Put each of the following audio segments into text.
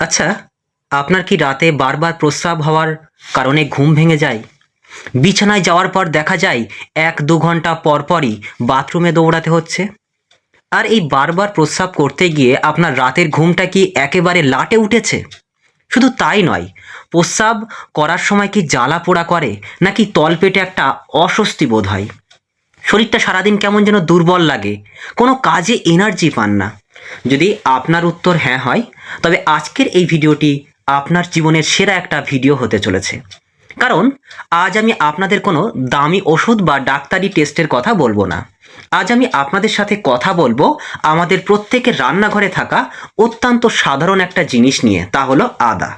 আচ্ছা, আপনার কি রাতে বারবার প্রস্রাব হওয়ার কারণে ঘুম ভেঙে যায়? বিছানায় যাওয়ার পর দেখা যায় ১-২ ঘন্টা পর পরই বাথরুমে দৌড়াতে হচ্ছে? আর এই বারবার প্রস্রাব করতে গিয়ে আপনার রাতের ঘুমটা কি একেবারে লাটে উঠেছে? শুধু তাই নয়, প্রস্রাব করার সময় কি জ্বালা-পোড়া করে নাকি তলপেটে একটা অস্বস্তি বোধ হয়? শরীরটা সারাদিন কেমন যেন দুর্বল লাগে, কোনো কাজে এনার্জি পান না। যদি আপনার উত্তর হ্যাঁ হয়, তবে আজকের এই ভিডিওটি আপনার জীবনের সেরা একটা ভিডিও হতে চলেছে। কারণ আজ আমি আপনাদের কোনো দামি ওষুধ বা ডাক্তারি টেস্টের কথা বলবো না। আজ আমি আপনাদের সাথে কথা বলবো আমাদের প্রত্যেকের রান্নাঘরে থাকা অত্যন্ত সাধারণ একটা জিনিস নিয়ে, তা হলো আদা।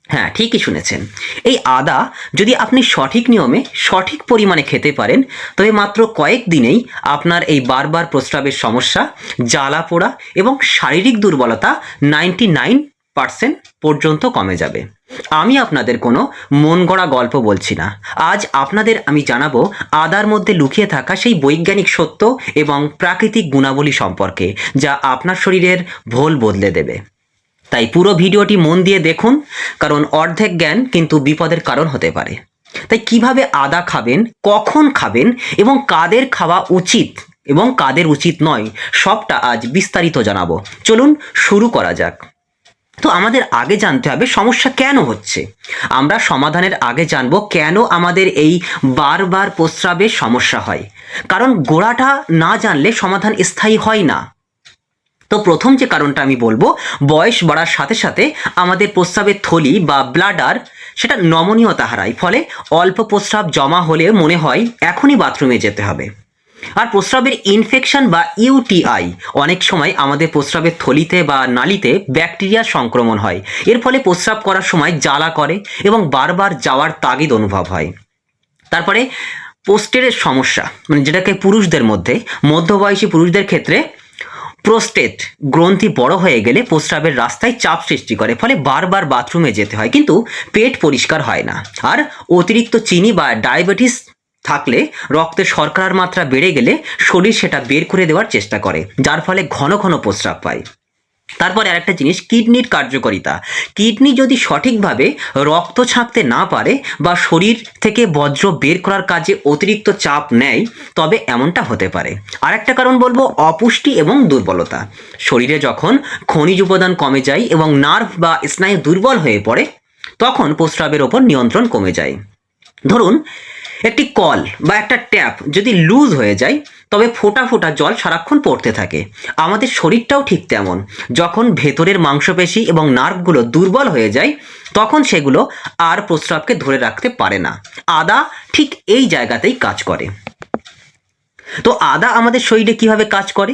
হ্যাঁ, ঠিকই শুনেছেন। এই আদা যদি আপনি সঠিক নিয়মে সঠিক পরিমাণে খেতে পারেন, তবে মাত্র কয়েক দিনেই আপনার এই বারবার প্রস্রাবের সমস্যা, জ্বালা পোড়া এবং শারীরিক দুর্বলতা 99% পর্যন্ত কমে যাবে। আমি আপনাদের কোনো মন গড়া গল্প বলছি না। আজ আপনাদের আমি জানাবো আদার মধ্যে লুকিয়ে থাকা সেই বৈজ্ঞানিক সত্য এবং প্রাকৃতিক গুণাবলী সম্পর্কে, যা আপনার শরীরের ভোল বদলে দেবে। তাই পুরো ভিডিওটি মন দিয়ে দেখুন, কারণ অর্ধেক জ্ঞান কিন্তু বিপদের কারণ হতে পারে। তাই কিভাবে আদা খাবেন, কখন খাবেন এবং কাদের খাওয়া উচিত এবং কাদের উচিত নয়, সবটা আজ বিস্তারিত জানাবো। চলুন শুরু করা যাক। তো আমাদের আগে জানতে হবে সমস্যা কেন হচ্ছে। আমরা সমাধানের আগে জানবো কেন আমাদের এই বারবার প্রস্রাবের সমস্যা হয়। কারণ গোড়াটা না জানলে সমাধান স্থায়ী হয় না। তো প্রথম যে কারণটা আমি বলবো, বয়স বাড়ার সাথে সাথে আমাদের প্রস্রাবের থলি বা ব্লাডার সেটা নমনীয়তা হারায়, ফলে অল্প প্রস্রাব জমা হলে মনে হয় এখনই বাথরুমে যেতে হবে। আর প্রস্রাবের ইনফেকশন বা ইউটিআই, অনেক সময় আমাদের প্রস্রাবের থলিতে বা নালীতে ব্যাকটেরিয়ার সংক্রমণ হয়। এর ফলে প্রস্রাব করার সময় জ্বালা করে এবং বারবার যাওয়ার তাগিদ অনুভব হয়। তারপরে পোস্টেরের সমস্যা, মানে যেটাকে পুরুষদের মধ্যে, মধ্যবয়সী পুরুষদের ক্ষেত্রে প্রোস্টেট গ্রন্থি বড় হয়ে গেলে প্রস্রাবের রাস্তায় চাপ সৃষ্টি করে, ফলে বারবার বাথরুমে যেতে হয়, কিন্তু পেট পরিষ্কার হয় না। আর অতিরিক্ত চিনি বা ডায়াবেটিস থাকলে রক্তে শর্করার মাত্রা বেড়ে গেলে শরীর সেটা বের করে দেওয়ার চেষ্টা করে, যার ফলে ঘন ঘন প্রস্রাব পায়। তারপরে আরেকটা জিনিস, কিডনির কার্যকারিতা। কিডনি যদি সঠিকভাবে রক্ত ছাঁকতে না পারে বা শরীর থেকে বর্জ্য বের করার কাজে অতিরিক্ত চাপ নেয়, তবে এমনটা হতে পারে। আরেকটা কারণ বলবো, অপুষ্টি এবং দুর্বলতা। শরীরে যখন খনিজ উপাদান কমে যায় এবং নার্ভ বা স্নায়ু দুর্বল হয়ে পড়ে, তখন প্রস্রাবের ওপর নিয়ন্ত্রণ কমে যায়। ধরুন, একটি কল বা একটা ট্যাপ যদি লুজ হয়ে যায়, তবে ফোঁটা ফোঁটা জল সারাক্ষণ পড়তে থাকে। আমাদের শরীরটাও ঠিক তেমন। যখন ভেতরের মাংসপেশি এবং নার্ভগুলো দুর্বল হয়ে যায়, তখন সেগুলো আর প্রস্রাবকে ধরে রাখতে পারে না। আদা ঠিক এই জায়গাতেই কাজ করে। তো আদা আমাদের শরীরে কিভাবে কাজ করে?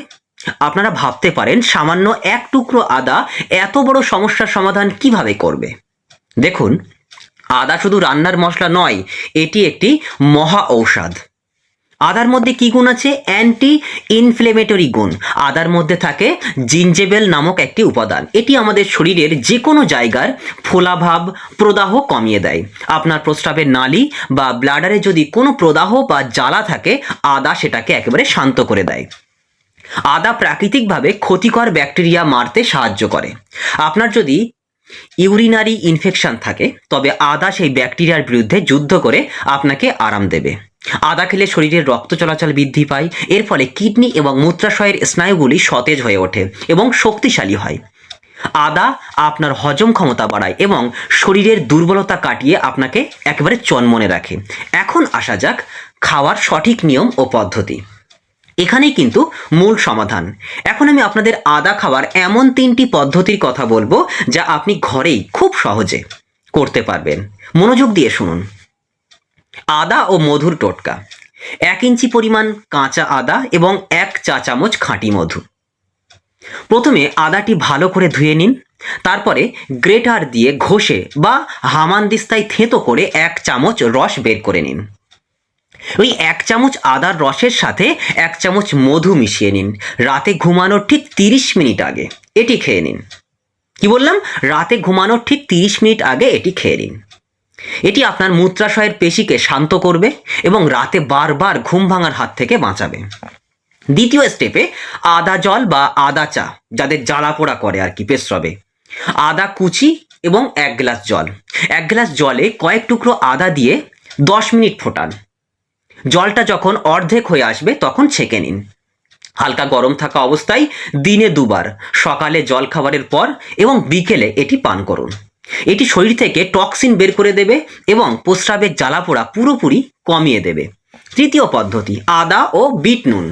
আপনারা ভাবতে পারেন, সামান্য এক টুকরো আদা এত বড় সমস্যার সমাধান কিভাবে করবে? দেখুন, আদা শুধু রান্নার মশলা নয়, এটি একটি মহা ঔষধ। আদার মধ্যে কি গুণ আছে? অ্যান্টি ইনফ্লেমেটরি গুণ। আদার মধ্যে থাকে জিঞ্জেবেল নামক একটি উপাদান। এটি আমাদের শরীরের যে কোনো জায়গার ফোলাভাব, প্রদাহ কমিয়ে দেয়। আপনার প্রস্রাবের নালী বা ব্লাডারে যদি কোনো প্রদাহ বা জ্বালা থাকে, আদা সেটাকে একেবারে শান্ত করে দেয়। আদা প্রাকৃতিকভাবে ক্ষতিকর ব্যাকটেরিয়া মারতে সাহায্য করে। আপনার যদি ইউরিনারি ইনফেকশন থাকে, তবে আদা সেই ব্যাকটেরিয়ার বিরুদ্ধে যুদ্ধ করে আপনাকে আরাম দেবে। আদা খেলে শরীরের রক্ত চলাচল বৃদ্ধি পায়। এর ফলে কিডনি এবং মূত্রাশয়ের স্নায়ুগুলি সতেজ হয়ে ওঠে এবং শক্তিশালী হয়। আদা আপনার হজম ক্ষমতা বাড়ায় এবং শরীরের দুর্বলতা কাটিয়ে আপনাকে একেবারে চনমনে রাখে। এখন আসা যাক খাওয়ার সঠিক নিয়ম ও পদ্ধতি। এখানেই কিন্তু মূল সমাধান। এখন আমি আপনাদের আদা খাওয়ার এমন 3টি পদ্ধতির কথা বলবো, যা আপনি ঘরেই খুব সহজে করতে পারবেন। মনোযোগ দিয়ে শুনুন। আদা ও মধুর টোটকা। 1 ইঞ্চি পরিমাণ কাঁচা আদা এবং 1 চা চামচ খাঁটি মধু। প্রথমে আদাটি ভালো করে ধুয়ে নিন। তারপরে গ্রেটার দিয়ে ঘষে বা হামানদিস্তায় থেঁতো করে 1 চামচ রস বের করে নিন। ওই 1 চামচ আদার রসের সাথে 1 চামচ মধু মিশিয়ে নিন। রাতে ঘুমানোর ঠিক 30 মিনিট আগে এটি খেয়ে নিন। কি বললাম? রাতে ঘুমানোর ঠিক 30 মিনিট আগে এটি খেয়ে নিন। এটি আপনার মূত্রাশয়ের পেশিকে শান্ত করবে এবং রাতে বারবার ঘুম ভাঙার হাত থেকে বাঁচাবে। দ্বিতীয় স্টেপে আদা জল বা আদা চা, যাদের জ্বালা পোড়া করে আর কি প্রস্রাবে, আদা কুচি এবং 1 গ্লাস জল। 1 গ্লাস জলে কয়েক টুকরো আদা দিয়ে 10 মিনিট ফোটান। জলটা যখন অর্ধেক হয়ে আসবে তখন ছেঁকে নিন। হালকা গরম থাকা অবস্থায় দিনে 2 বার, সকালে জল খাবারের পর এবং বিকেলে এটি পান করুন। এটি শরীর থেকে টক্সিন বের করে দেবে এবং প্রস্রাবের জ্বালাপোড়া পুরোপুরি কমিয়ে দেবে। তৃতীয় পদ্ধতি, আদা ও বিট নুন।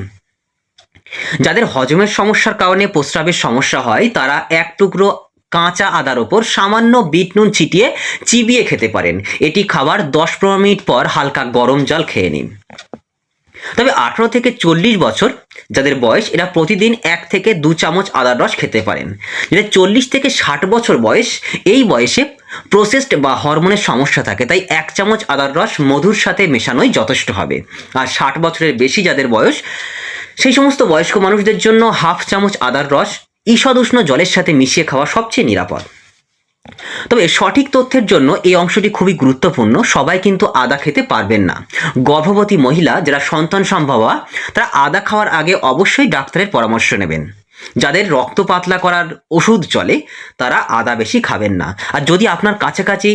যাদের হজমের সমস্যার কারণে প্রস্রাবের সমস্যা হয় তারা 1 টুকরো কাঁচা আদার ওপর সামান্য বিট নুন ছিটিয়ে চিবিয়ে খেতে পারেন। এটি খাবার 10-15 মিনিট পর হালকা গরম জল খেয়ে নিন। তবে 18 থেকে 40 বছর যাদের বয়স, এরা প্রতিদিন 1 থেকে 2 চামচ আদার রস খেতে পারেন। যাদের 40 থেকে 60 বছর বয়স, এই বয়সে প্রসেসড বা হরমোনের সমস্যা থাকে, তাই 1 চামচ আদার রস মধুর সাথে মেশানোই যথেষ্ট হবে। আর 60 বছরের বেশি যাদের বয়স, সেই সমস্ত বয়স্ক মানুষদের জন্য 1/2 চামচ আদার রস ঈষদ উষ্ণ জলের সাথে মিশিয়ে খাওয়া সবচেয়ে নিরাপদ। তবে সঠিক তথ্যের জন্য এই অংশটি খুবই গুরুত্বপূর্ণ। সবাই কিন্তু আদা খেতে পারবেন না। গর্ভবতী মহিলা যারা সন্তান সম্ভবা, তারা আদা খাওয়ার আগে অবশ্যই ডাক্তারের পরামর্শ নেবেন। যাদের রক্ত পাতলা করার ওষুধ চলে তারা আদা বেশি খাবেন না। আর যদি আপনার কাছাকাছি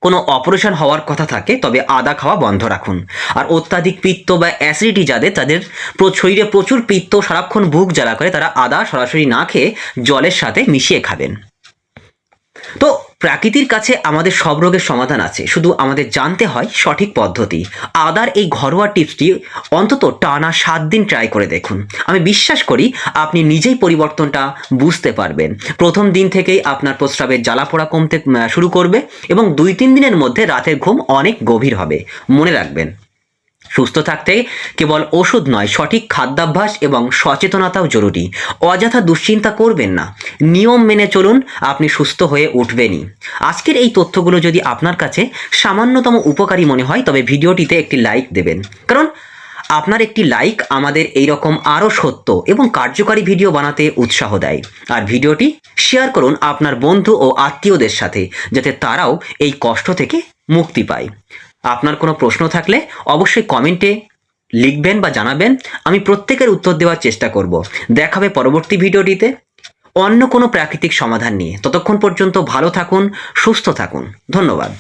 কোনো অপারেশন হওয়ার কথা থাকে তবে আদা খাওয়া বন্ধ রাখুন। আর অত্যাধিক পিত্ত বা অ্যাসিডিটি যাদের শরীরে প্রচুর পিত্ত, সারাক্ষণ বুক জ্বালা করে, তারা আদা সরাসরি না খেয়ে জলের সাথে মিশিয়ে খাবেন। তো প্রাকৃতির কাছে আমাদের সব রোগের সমাধান আছে, শুধু আমাদের জানতে হয় সঠিক পদ্ধতি। আদার এই ঘরোয়া টিপসটি অন্তত টানা 7 দিন ট্রাই করে দেখুন। আমি বিশ্বাস করি আপনি নিজেই পরিবর্তনটা বুঝতে পারবেন। প্রথম দিন থেকেই আপনার প্রস্রাবের জ্বালাপোড়া কমতে শুরু করবে এবং 2-3 দিনের মধ্যে রাতের ঘুম অনেক গভীর হবে। মনে রাখবেন, সুস্থ থাকতে কেবল ওষুধ নয়, সঠিক খাদ্যাভ্যাস এবং সচেতনতাও জরুরি। অযথা দুশ্চিন্তা করবেন না, নিয়ম মেনে চলুন, আপনি সুস্থ হয়ে উঠবেনই। আজকের এই তথ্যগুলো যদি আপনার কাছে সামান্যতম উপকারী মনে হয় তবে ভিডিওটিতে একটি লাইক দেবেন, কারণ আপনার একটি লাইক আমাদের এই রকম আরও সত্য এবং কার্যকারী ভিডিও বানাতে উৎসাহ দেয়। আর ভিডিওটি শেয়ার করুন আপনার বন্ধু ও আত্মীয়দের সাথে, যাতে তারাও এই কষ্ট থেকে মুক্তি পায়। আপনার কোনো প্রশ্ন থাকলে অবশ্যই কমেন্টে লিখবেন বা জানাবেন, আমি প্রত্যেকের উত্তর দেওয়ার চেষ্টা করব। দেখা হবে পরবর্তী ভিডিওটিতে অন্য কোনো প্রাকৃতিক সমাধান নিয়ে। ততক্ষণ পর্যন্ত ভালো থাকুন, সুস্থ থাকুন। ধন্যবাদ।